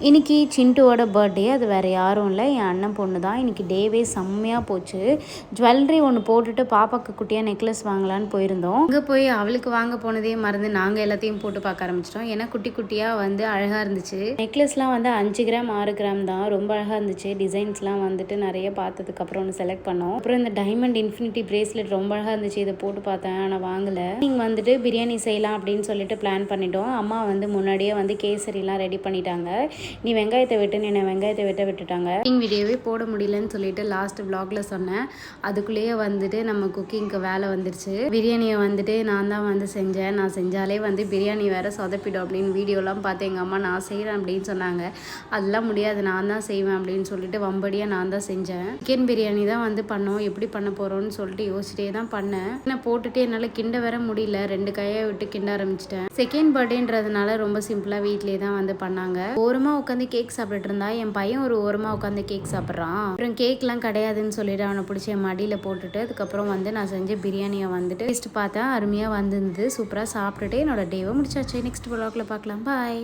இன்றைக்கி சிண்டுவோட பர்த்டே. அது வேறு யாரும் இல்லை, என் அண்ணன் பொண்ணு தான். இன்றைக்கி டேவே செம்மையாக போச்சு. ஜுவல்லரி ஒன்று போட்டுட்டு பாப்பாக்கு குட்டியாக நெக்லஸ் வாங்கலான்னு போயிருந்தோம். அங்கே போய் அவளுக்கு வாங்க போனதே மறந்து நாங்கள் எல்லாத்தையும் போட்டு பார்க்க ஆரம்பிச்சிட்டோம். ஏன்னா குட்டி குட்டியாக அழகாக இருந்துச்சு. நெக்லஸ்லாம் 5 கிராம் 6 கிராம் தான். ரொம்ப அழகாக இருந்துச்சு. டிசைன்ஸ்லாம் நிறைய பார்த்ததுக்கப்புறம் ஒன்று செலக்ட் பண்ணோம். அப்புறம் இந்த டைமண்ட் இன்ஃபினிட்டி பிரேஸ்லெட் ரொம்ப அழகாக இருந்துச்சு. இதை போட்டு பார்த்தேன், ஆனால் வாங்கலை. நீங்கள் பிரியாணி செய்யலாம் அப்படின்னு சொல்லிட்டு பிளான் பண்ணிட்டோம். அம்மா முன்னாடியே கேசரிலாம் ரெடி பண்ணிட்டாங்க. நீ வெங்காயத்தை வெட்டுன்னு என்னை வெங்காயத்தை விட்டுட்டாங்க. குக்கிங் வீடியோவே போட முடியலன்னு சொல்லிட்டு லாஸ்ட் vlogல சொன்னேன். அதுக்குள்ளேயே நம்ம குக்கிங்க்கு வேலை வந்துருச்சு. பிரியாணியை நான் தான் செஞ்சேன். நான் செஞ்சாலே பிரியாணி வேற சொதப்பிடும் அப்படின்னு வீடியோலாம் பார்த்து எங்கள் அம்மா நான் செய்கிறேன் அப்படின்னு சொன்னாங்க. அதெல்லாம் முடியாது, நான் தான் செய்வேன் அப்படின்னு சொல்லிட்டு வம்படியாக நான் தான் செஞ்சேன். சிக்கன் பிரியாணி தான் பண்ணோம். எப்படி பண்ண போகிறோன்னு சொல்லிட்டு யோசிச்சிட்டே தான் பண்ணேன். நான் போட்டுட்டு என்னால் கிண்ட வேற முடியல. 2 கையை விட்டு கிண்ட ஆரம்பிச்சிட்டேன். செகண்ட் பர்த்டேன்றதுனால ரொம்ப சிம்பிளாக வீட்லேயே தான் பண்ணாங்க. ஓரமாக உட்காந்து கேக் சாப்பிட்டுட்டு இருந்தா. என் பையன் ஒரு ஓரமாக உட்காந்து கேக் சாப்பிட்றான். அப்புறம் கேக்லாம் கிடையாதுன்னு சொல்லிட்டு அவனை பிடிச்சி என் மடியில் போட்டுட்டு அதுக்கப்புறம் நான் செஞ்ச பிரியாணியை டேஸ்ட் பார்த்தேன். அருமையாக வந்திருந்து சூப்பராக சாப்பிட்டுட்டு என்னோட டேவை முடிச்சாச்சு. நெக்ஸ்ட் vlogல பார்க்கலாம். பாய்.